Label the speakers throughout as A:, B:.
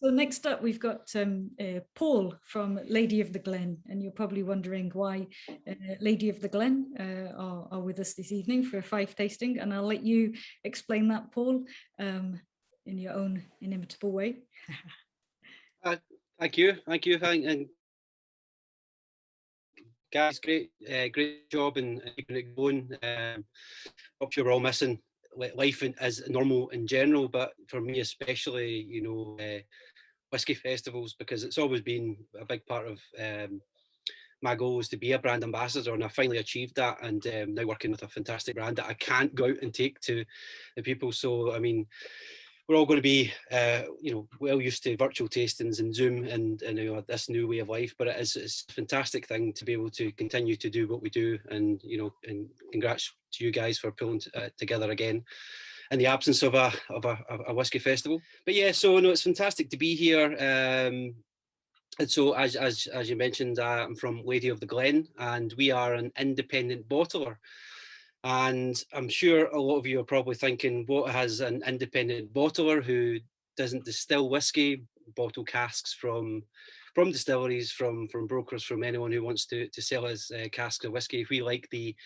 A: So next up, we've got Paul from Lady of the Glen, and you're probably wondering why Lady of the Glen are with us this evening for a Fife tasting, and I'll let you explain that, Paul, in your own inimitable way.
B: Thank you, and guys, great job in keeping it going. I'm sure we're all missing life as normal in general, but for me especially, whiskey festivals, because it's always been a big part of my goal is to be a brand ambassador, and I finally achieved that, and now working with a fantastic brand that I can't go out and take to the people. So I mean, we're all going to be well used to virtual tastings and Zoom and this new way of life, but it's a fantastic thing to be able to continue to do what we do, and and congrats to you guys for pulling together again in the absence of a whiskey festival. But yeah, so no, it's fantastic to be here. And so, as you mentioned, I'm from Lady of the Glen, and we are an independent bottler. And I'm sure a lot of you are probably thinking, what has an independent bottler who doesn't distill whiskey, bottle casks from distilleries, from brokers, from anyone who wants to sell us casks of whiskey? If we like the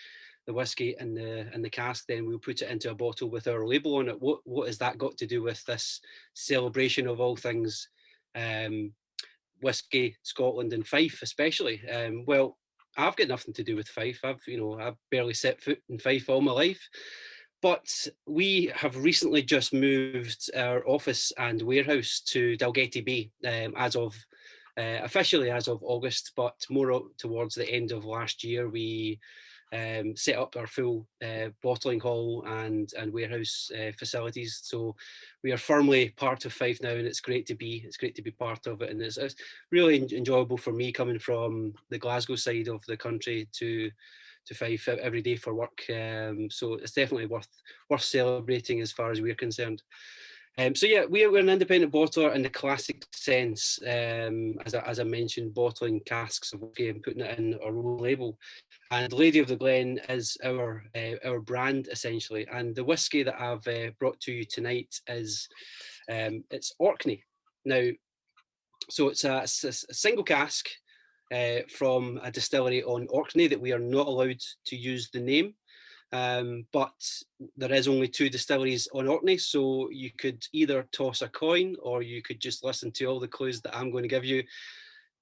B: whiskey in the cask, then we'll put it into a bottle with our label on it. What has that got to do with this celebration of all things whiskey, Scotland and Fife especially? Well, I've got nothing to do with Fife. I've barely set foot in Fife all my life. But we have recently just moved our office and warehouse to Dalgety Bay as of officially as of August, but more towards the end of last year, we set up our full bottling hall and warehouse facilities. So we are firmly part of Fife now, and it's great to be part of it. And it's really enjoyable for me coming from the Glasgow side of the country to Fife every day for work. So it's definitely worth celebrating as far as we're concerned. So yeah, we're an independent bottler in the classic sense, as I mentioned, bottling casks of whiskey and putting it in our own label. And Lady of the Glen is our brand essentially. And the whiskey that I've brought to you tonight is it's Orkney. Now, so it's a single cask from a distillery on Orkney that we are not allowed to use the name. But there is only 2 distilleries on Orkney, so you could either toss a coin or you could just listen to all the clues that I'm going to give you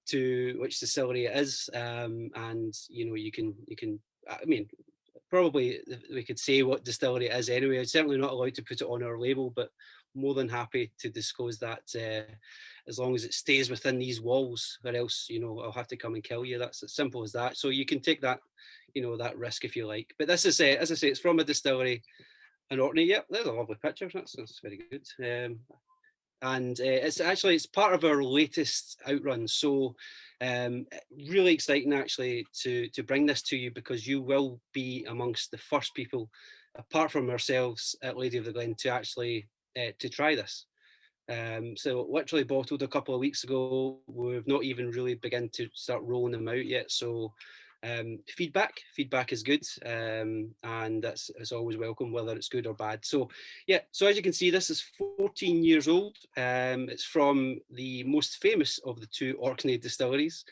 B: to which distillery it is, and you can. I mean, probably we could say what distillery it is anyway. It's certainly not allowed to put it on our label, but more than happy to disclose that as long as it stays within these walls, or else I'll have to come and kill you. That's as simple as that. So you can take that that risk if you like. But this is as I say, it's from a distillery in Orkney. Yep, there's a lovely picture. That's very good. And it's part of our latest outrun. So really exciting actually to bring this to you, because you will be amongst the first people, apart from ourselves at Lady of the Glen, to actually to try this. So literally bottled a couple of weeks ago. We've not even really begun to start rolling them out yet. So feedback is good, and that's always welcome, whether it's good or bad. So yeah, so as you can see, this is 14 years old. It's from the most famous of the 2 Orkney distilleries,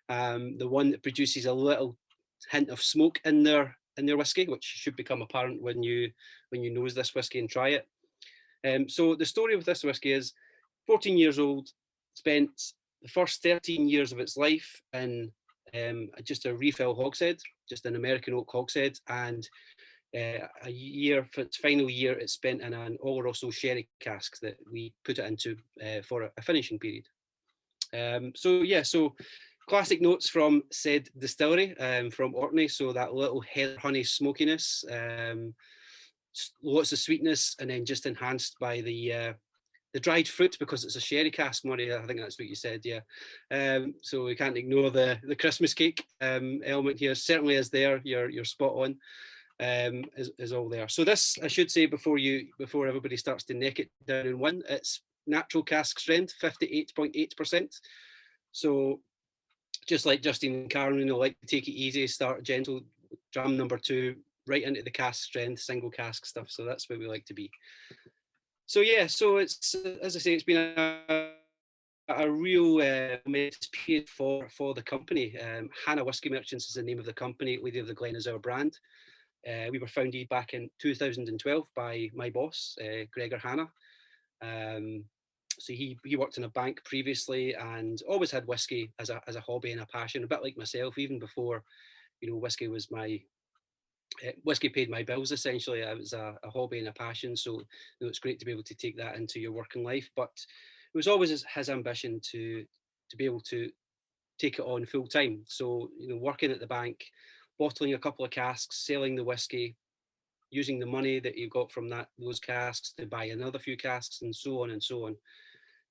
B: the one that produces a little hint of smoke in their whiskey, which should become apparent when you nose this whiskey and try it. So the story of this whiskey is 14 years old, spent the first 13 years of its life in just a refill hogshead, just an American oak hogshead, and a year, for its final year, it's spent in an Oloroso sherry cask that we put it into for a finishing period. So yeah, so classic notes from said distillery, from Orkney. So that little heather honey smokiness, lots of sweetness, and then just enhanced by the dried fruit, because it's a sherry cask, Murray. I think that's what you said, yeah. So we can't ignore the Christmas cake element here. Certainly is there. You're spot on. Is all there. So this, I should say, before everybody starts to neck it down in one, it's natural cask strength, 58.8%. So just like Justin Caron, like to take it easy, start gentle, dram number 2 right into the cask strength, single cask stuff. So that's where we like to be. So yeah, so it's, as I say, it's been a a real momentous period for the company. Hannah Whisky Merchants is the name of the company. Lady of the Glen is our brand. We were founded back in 2012 by my boss, Gregor Hannah. So he worked in a bank previously and always had whiskey as a hobby and a passion, a bit like myself, even before, whiskey was whiskey paid my bills essentially. It was a hobby and a passion. So it's great to be able to take that into your working life. But it was always his ambition to be able to take it on full time. So, working at the bank, bottling a couple of casks, selling the whiskey, using the money that you got from those casks to buy another few casks, and so on and so on.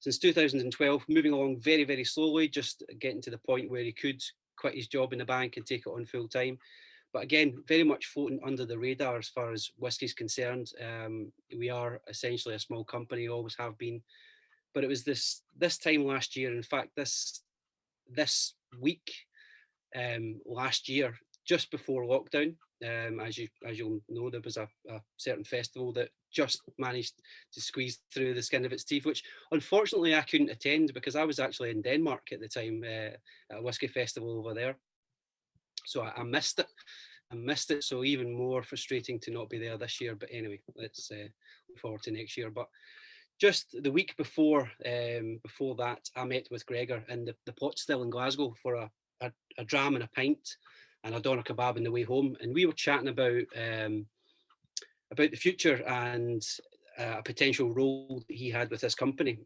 B: Since 2012, moving along very, very slowly, just getting to the point where he could quit his job in the bank and take it on full time. But again, very much floating under the radar as far as whiskey is concerned. We are essentially a small company, always have been. But it was this time last year, in fact, this week last year, just before lockdown, as you'll know, there was a certain festival that just managed to squeeze through the skin of its teeth, which unfortunately I couldn't attend because I was actually in Denmark at the time at a whiskey festival over there. So I missed it. So even more frustrating to not be there this year. But anyway, let's look forward to next year. But just the week before that, I met with Gregor in the Plot Still in Glasgow for a dram and a pint and a doner kebab on the way home, and we were chatting about the future and a potential role that he had with his company.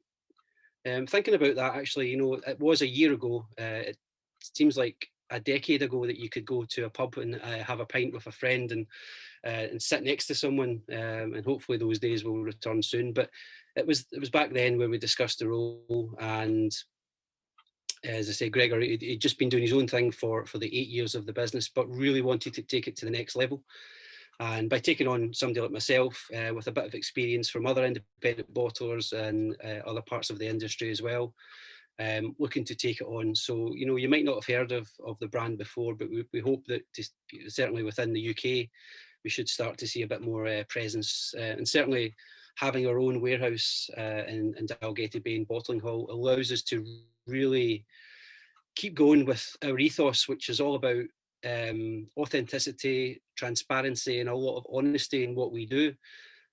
B: Thinking about that, actually, it was a year ago. It seems like a decade ago that you could go to a pub and have a pint with a friend and sit next to someone, and hopefully those days will return soon. But it was back then where we discussed the role, and as I say, Gregor, he'd just been doing his own thing for the 8 years of the business, but really wanted to take it to the next level. And by taking on somebody like myself with a bit of experience from other independent bottlers and other parts of the industry as well, looking to take it on. So, you might not have heard of the brand before, but we hope that certainly within the UK, we should start to see a bit more presence. And certainly having our own warehouse in Dalgety Bay and Bottling Hall allows us to really keep going with our ethos, which is all about authenticity, transparency, and a lot of honesty in what we do.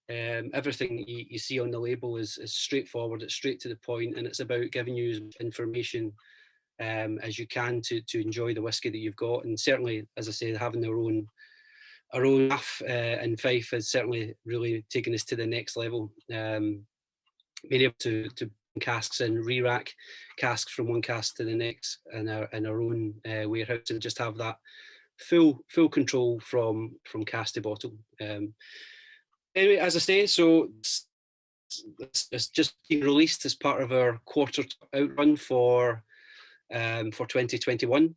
B: Everything you see on the label is straightforward, it's straight to the point, and it's about giving you as much information as you can to enjoy the whiskey that you've got. And certainly, as I say, having our own staff in Fife has certainly really taken us to the next level. Being able to casks and re-rack casks from one cask to the next in our own warehouse, and just have that full control from cask to bottle. Anyway, as I say, so it's just been released as part of our quarter outrun for 2021.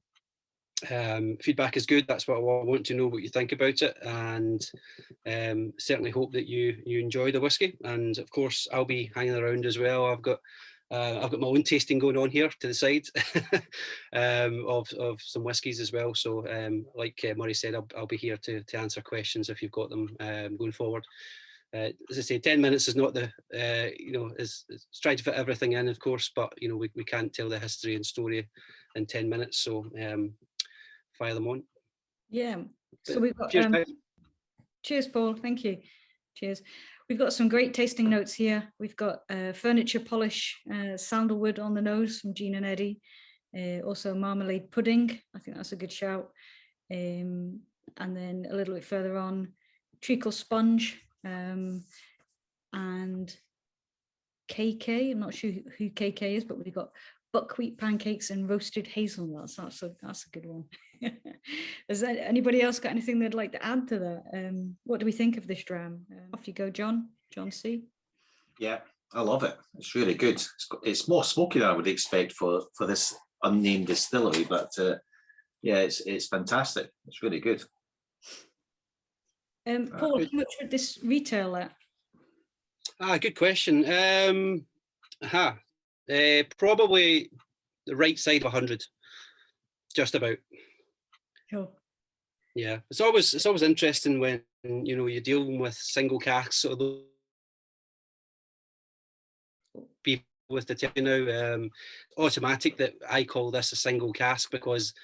B: Feedback is good. That's what I want to know, what you think about it, and certainly hope that you enjoy the whiskey. And of course, I'll be hanging around as well. I've got my own tasting going on here to the side of some whiskies as well. So like Murray said, I'll be here to answer questions if you've got them going forward. As I say, 10 minutes is not is trying to fit everything in, of course, but we can't tell the history and story in 10 minutes. So fire them on.
A: Yeah. So we've got
B: cheers,
A: Paul. Thank you. Cheers. We've got some great tasting notes here. We've got furniture polish, sandalwood on the nose from Jean and Eddie. Also marmalade pudding. I think that's a good shout. And then a little bit further on, treacle sponge and KK. I'm not sure who KK is, but we've got buckwheat pancakes and roasted hazelnuts. That's a good one. Has anybody else got anything they'd like to add to that? What do we think of this dram? Off you go, John C.
C: Yeah, I love it. It's really good. It's more smoky than I would expect for this unnamed distillery, but yeah, it's fantastic. It's really good.
A: Paul, how much would this retail at?
B: Good question. Probably the right side of 100, just about.
A: Sure.
B: Yeah, it's always interesting when you're dealing with single casks, or people with the telly now. Automatic that I call this a single cask because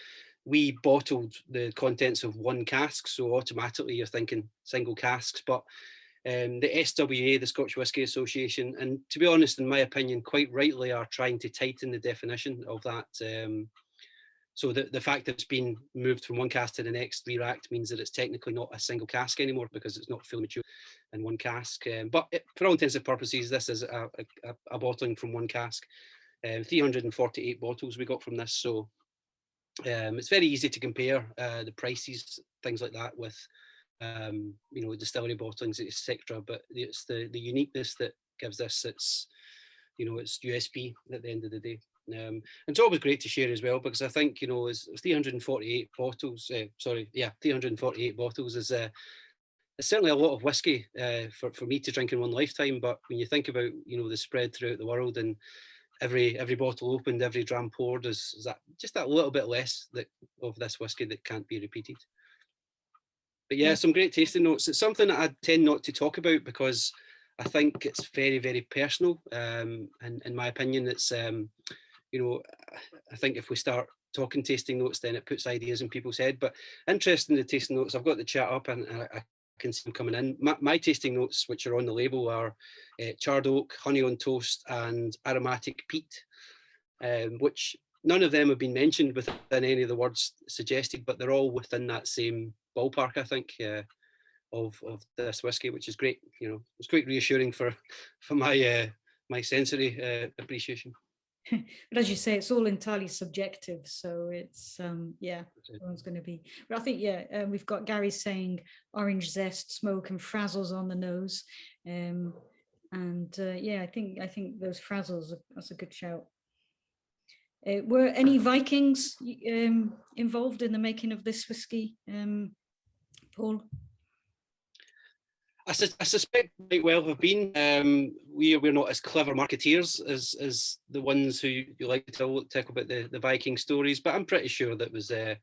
B: we bottled the contents of one cask, so automatically you're thinking single casks. But the SWA, the Scotch Whisky Association, and to be honest, in my opinion, quite rightly, are trying to tighten the definition of that. So the fact that it's been moved from one cask to the next re-racked means that it's technically not a single cask anymore because it's not fully mature in one cask. But for all intents and purposes, this is a bottling from one cask. 348 bottles we got from this, so it's very easy to compare the prices, things like that, with distillery bottlings, etc. But it's the uniqueness that gives this its USP at the end of the day. And it's always great to share as well, because I think it's 348 bottles. 348 bottles is it's certainly a lot of whiskey for me to drink in one lifetime. But when you think about the spread throughout the world, and every bottle opened, every dram poured, is that just that little bit less of this whiskey that can't be repeated. But yeah, some great tasting notes. It's something that I tend not to talk about because I think it's very, very personal. And in my opinion, it's I think if we start talking tasting notes, then it puts ideas in people's head. But interesting, the tasting notes, I've got the chat up and I can see them coming in. My tasting notes, which are on the label, are charred oak, honey on toast, and aromatic peat, which none of them have been mentioned within any of the words suggested, but they're all within that same ballpark, I think, of this whiskey, which is great. It's quite reassuring for my my sensory appreciation.
A: But as you say, it's all entirely subjective, so it's everyone's going to be. But I think we've got Gary saying orange zest, smoke, and frazzles on the nose, I think those frazzles, that's a good shout. Were any Vikings involved in the making of this whiskey, Paul?
B: I suspect might well have been. We're not as clever marketeers as the ones who you like to talk about the Viking stories, but I'm pretty sure that was at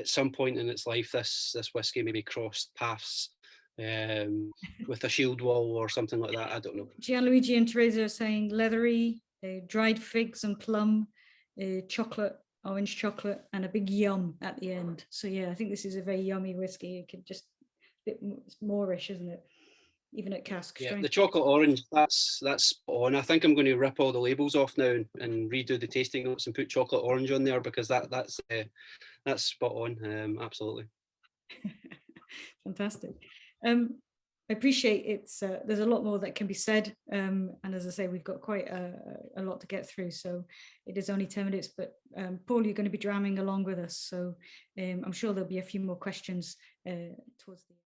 B: some point in its life this whiskey maybe crossed paths with a shield wall or something like that. I don't know.
A: Gianluigi and Teresa are saying leathery, dried figs and plum, chocolate, orange chocolate, and a big yum at the end. So yeah, I think this is a very yummy whiskey. It could just a bit moreish, isn't it? Even at cask strength.
B: Yeah, the chocolate orange, that's spot on. I think I'm going to rip all the labels off now and redo the tasting notes and put chocolate orange on there, because that's spot on. Absolutely.
A: Fantastic. I appreciate it's there's a lot more that can be said, and as I say, we've got quite a lot to get through, so it is only 10 minutes, but Paul, you're going to be dramming along with us, so I'm sure there'll be a few more questions towards the